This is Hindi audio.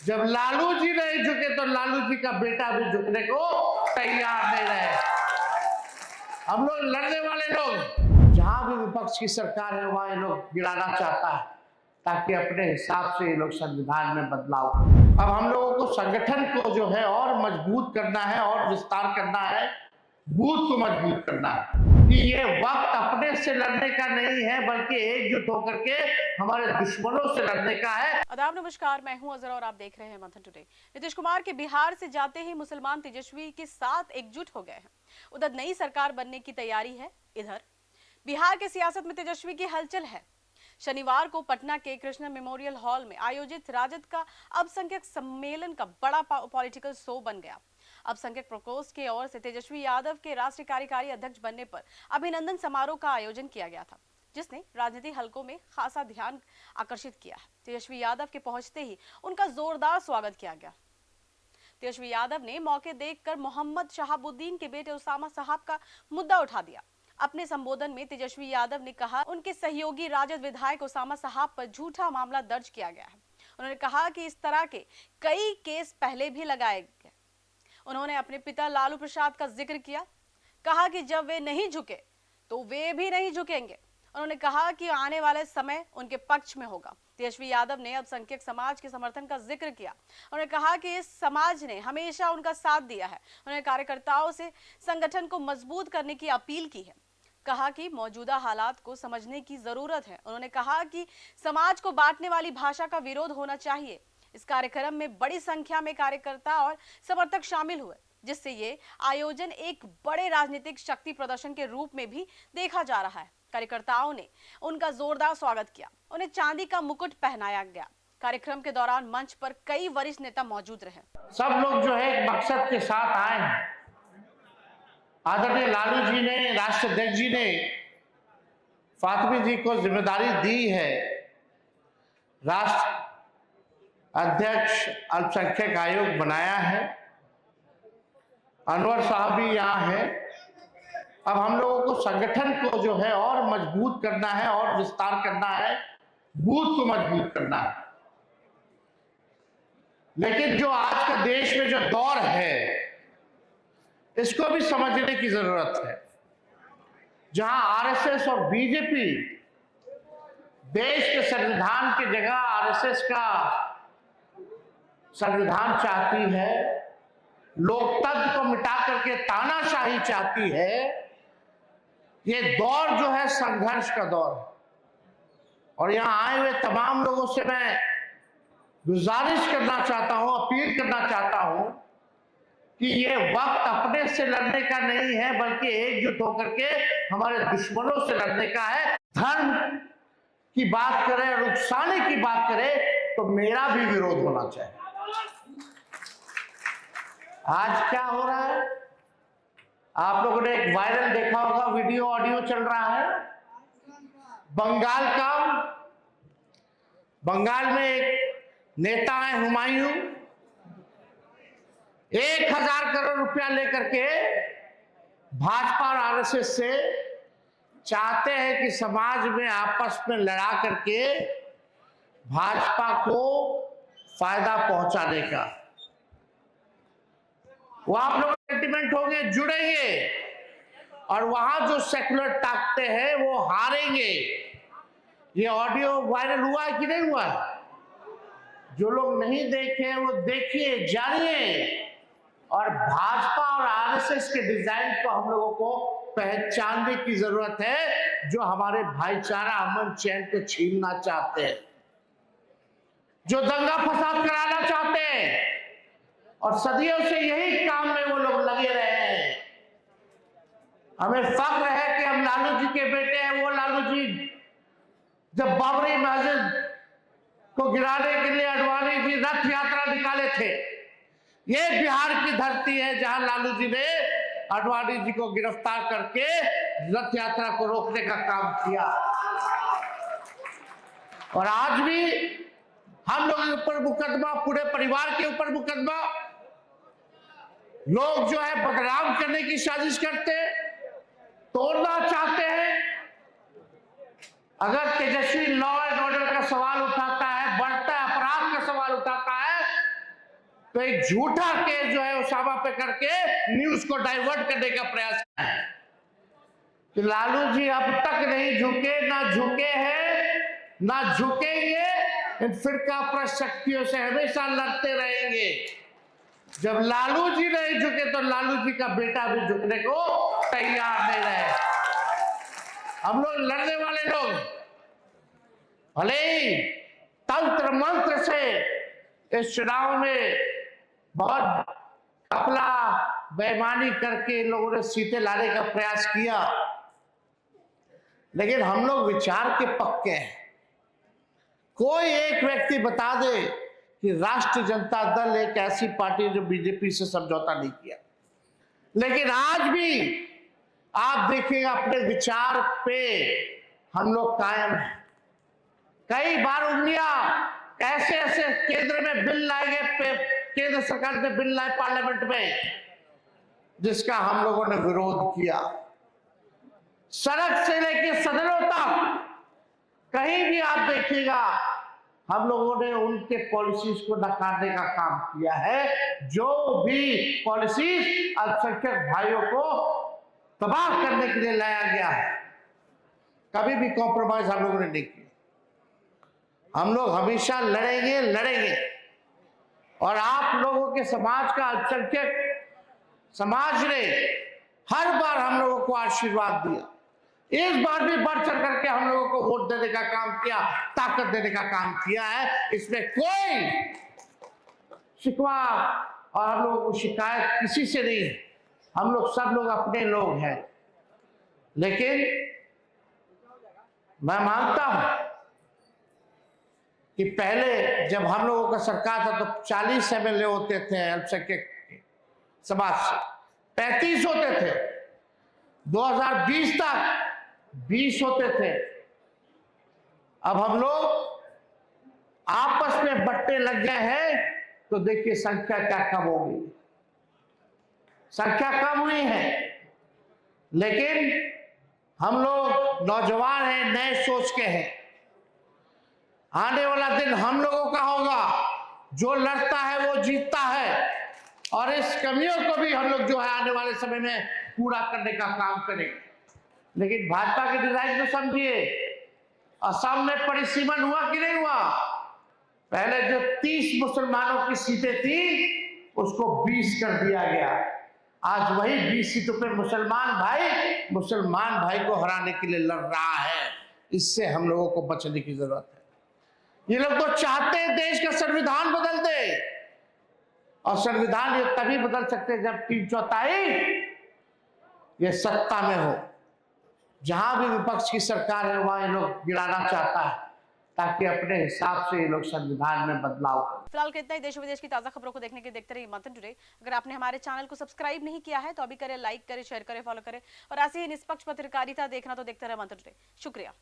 जब लालू जी नहीं झुके तो लालू जी का बेटा भी झुकने को तैयार नहीं रहे। हम लोग लड़ने वाले लोग, जहां भी विपक्ष की सरकार है वहां ये लोग गिराना चाहता है ताकि अपने हिसाब से ये लोग संविधान में बदलाव करें। अब हम लोगों को संगठन को जो है और मजबूत करना है और विस्तार करना है, बूथ को मजबूत करना है कि ये वक्त अपने से लड़ने का नहीं है बल्कि एकजुट होकर के हमारे दुश्मनों से लड़ने का है। आदाब, नमस्कार, मैं हूं अजरा और आप देख रहे हैं मंथन टुडे। नीतीश कुमार के बिहार से जाते ही मुसलमान तेजस्वी के साथ एकजुट हो गए हैं। उधर नई सरकार बनने की तैयारी है, इधर बिहार के सियासत में तेजस्वी की हलचल है। शनिवार को पटना के कृष्णा मेमोरियल हॉल में आयोजित राजद का अल्पसंख्यक सम्मेलन का बड़ा पॉलिटिकल शो बन गया। अल्पसंख्यक प्रकोष्ठ की ओर से तेजस्वी यादव के राष्ट्रीय कार्यकारी अध्यक्ष बनने पर अभिनंदन समारोह का आयोजन किया गया था, जिसने राजनीतिक हलकों में खासा ध्यान आकर्षित किया है। तेजस्वी यादव के पहुंचते ही उनका जोरदार स्वागत किया गया। तेजस्वी यादव ने मौके देखकर मोहम्मद शहाबुद्दीन के बेटे उसामा साहब का मुद्दा उठा दिया। अपने संबोधन में तेजस्वी यादव ने कहा उनके सहयोगी राजद विधायक उसामा साहब पर झूठा मामला दर्ज किया गया है। उन्होंने कहा कि इस तरह के कई केस पहले भी लगाए गए। उन्होंने अपने पिता लालू प्रसाद का जिक्र किया, कहा कि जब वे नहीं झुके तो वे भी नहीं झुकेंगे। उन्होंने कहा कि आने वाले समय उनके पक्ष में होगा। तेजस्वी यादव ने अल्पसंख्यक समाज के समर्थन का जिक्र किया। उन्होंने कहा कि इस समाज ने हमेशा उनका साथ दिया है। उन्होंने कार्यकर्ताओं से संगठन को मजबूत करने की अपील की है। कहा कि मौजूदा हालात को समझने की जरूरत है। उन्होंने कहा कि समाज को बांटने वाली भाषा का विरोध होना चाहिए। इस कार्यक्रम में बड़ी संख्या में कार्यकर्ता और समर्थक शामिल हुए, जिससे ये आयोजन एक बड़े राजनीतिक शक्ति प्रदर्शन के रूप में भी देखा जा रहा है। कार्यकर्ताओं ने उनका जोरदार स्वागत किया। उन्हें चांदी का मुकुट पहनाया गया। कार्यक्रम के दौरान मंच पर कई वरिष्ठ नेता मौजूद रहे। सब लोग जो है एक मकसद के साथ आए हैं। आदरणीय लालू जी ने, राष्ट्रीय अध्यक्ष जी ने फातिमी जी को जिम्मेदारी दी है। राष्ट्र अध्यक्ष अल्पसंख्यक आयोग बनाया है। अनवर साहब भी यहाँ है। अब हम लोगों को संगठन को जो है और मजबूत करना है और विस्तार करना है, बूथ को मजबूत करना है। लेकिन जो आज का देश में जो दौर है इसको भी समझने की जरूरत है, जहां आरएसएस और बीजेपी देश के संविधान की जगह आरएसएस का संविधान चाहती है, लोकतंत्र को मिटा करके तानाशाही चाहती है। ये दौर जो है संघर्ष का दौर है। और यहां आए हुए तमाम लोगों से मैं गुजारिश करना चाहता हूं, अपील करना चाहता हूं कि ये वक्त अपने से लड़ने का नहीं है बल्कि एकजुट होकर के हमारे दुश्मनों से लड़ने का है। धर्म की बात करें और उकसाने की बात करें तो मेरा भी विरोध होना चाहिए। आज क्या हो रहा है, आप लोगों ने एक वायरल देखा होगा, वीडियो ऑडियो चल रहा है बंगाल का। बंगाल में एक नेता है हुमायूं, 1000 करोड़ रुपया लेकर के भाजपा और आरएसएस से चाहते हैं कि समाज में आपस में लड़ा करके भाजपा को फायदा पहुंचाने का। वो आप लोग सेंटिमेंट होंगे, जुड़ेंगे और वहां जो सेकुलर ताकतें हैं वो हारेंगे। ये ऑडियो वायरल हुआ है कि नहीं हुआ है? जो लोग नहीं देखे वो देखिए, जानिए। और भाजपा और आरएसएस के डिजाइन को हम लोगों को पहचानने की जरूरत है, जो हमारे भाईचारा अमन चैन को छीनना चाहते हैं, जो दंगा फसाद कराना चाहते हैं। और सदियों से यही काम में वो लोग लगे रहे हैं। हमें फख्र है कि हम लालू जी के बेटे हैं। वो लालू जी जब बाबरी मस्जिद को गिराने के लिए अडवाणी जी रथ यात्रा निकाले थे, ये बिहार की धरती है जहां लालू जी ने अडवाणी जी को गिरफ्तार करके रथ यात्रा को रोकने का काम किया। और आज भी हम लोगों के ऊपर मुकदमा, पूरे परिवार के ऊपर मुकदमा। लोग जो है बदनाम करने की साजिश करते हैं, तोड़ना चाहते हैं। अगर तेजस्वी लॉ एंड ऑर्डर का सवाल उठाता है, बढ़ता अपराध का सवाल उठाता है, तो एक झूठा केस जो है उसामा पे करके न्यूज को डाइवर्ट करने का प्रयास किया है कि लालू जी अब तक नहीं झुके, ना झुके हैं, ना झुकेंगे, इन फिरका परस्त शक्तियों से हमेशा लड़ते रहेंगे। जब लालू जी नहीं झुके तो लालू जी का बेटा भी झुकने को तैयार नहीं रहे। हम लोग लड़ने वाले लोग, भले ही तंत्र मंत्र से इस चुनाव में बहुत कपला बेईमानी करके लोगों ने सीटें लाने का प्रयास किया, लेकिन हम लोग विचार के पक्के हैं। कोई एक व्यक्ति बता दे कि राष्ट्रीय जनता दल एक ऐसी पार्टी जो बीजेपी से समझौता नहीं किया, लेकिन आज भी आप देखिएगा अपने विचार पे हम लोग कायम हैं। कई बार उंगलियां ऐसे ऐसे केंद्र में बिल लाएंगे, केंद्र सरकार ने बिल लाए पार्लियामेंट में, जिसका हम लोगों ने विरोध किया। सड़क से लेकर सदनों तक कहीं भी आप देखिएगा हम लोगों ने उनके पॉलिसीज को नकारने का काम किया है। जो भी पॉलिसीज अल्पसंख्यक भाइयों को तबाह करने के लिए लाया गया है, कभी भी कॉम्प्रोमाइज हम लोगों ने नहीं किया। हम लोग हमेशा लड़ेंगे। और आप लोगों के समाज का, अल्पसंख्यक समाज ने हर बार हम लोगों को आशीर्वाद दिया। इस बार भी बढ़ चढ़ करके हम लोगों को वोट देने का काम किया, ताकत देने का काम किया है। इसमें कोई शिकवा और हम लोगों को शिकायत किसी से नहीं है। हम लोग सब लोग अपने लोग हैं। लेकिन मैं मानता हूं कि पहले जब हम लोगों का सरकार था तो 40 एमएलए होते थे अल्पसंख्यक समाज से, 35 होते थे। 2020 तक 20 होते थे। अब हम लोग आपस में बट्टे लग गए हैं, तो देखिए संख्या क्या कम हो गई। संख्या कम हुई है, लेकिन हम लोग नौजवान हैं, नए सोच के हैं। आने वाला दिन हम लोगों का होगा। जो लड़ता है वो जीतता है, और इस कमियों को भी हम लोग जो है आने वाले समय में पूरा करने का काम करेंगे। लेकिन भाजपा के डिजाइन को समझिए, असम में परिसीमन हुआ कि नहीं हुआ? पहले जो 30 मुसलमानों की सीटें थी उसको 20 कर दिया गया। आज वही 20 सीटों पर मुसलमान भाई को हराने के लिए लड़ रहा है। इससे हम लोगों को बचने की जरूरत है। ये लोग तो चाहते हैं देश का संविधान बदल दे, और संविधान ये तभी बदल सकते हैं जब 3/4 ये सत्ता में हो। जहां भी विपक्ष की सरकार है वहां ये लोग गिराना चाहता है, ताकि अपने हिसाब से ये लोग संविधान में बदलाव करें। फिलहाल के इतना ही। देश विदेश की ताजा खबरों को देखने के देखते रहिए मंथन टुडे। अगर आपने हमारे चैनल को सब्सक्राइब नहीं किया है तो अभी करें, लाइक करें, शेयर करें, फॉलो करें, और ऐसी ही निष्पक्ष पत्रकारिता देखना तो देखते रहे मंथन टुडे। शुक्रिया।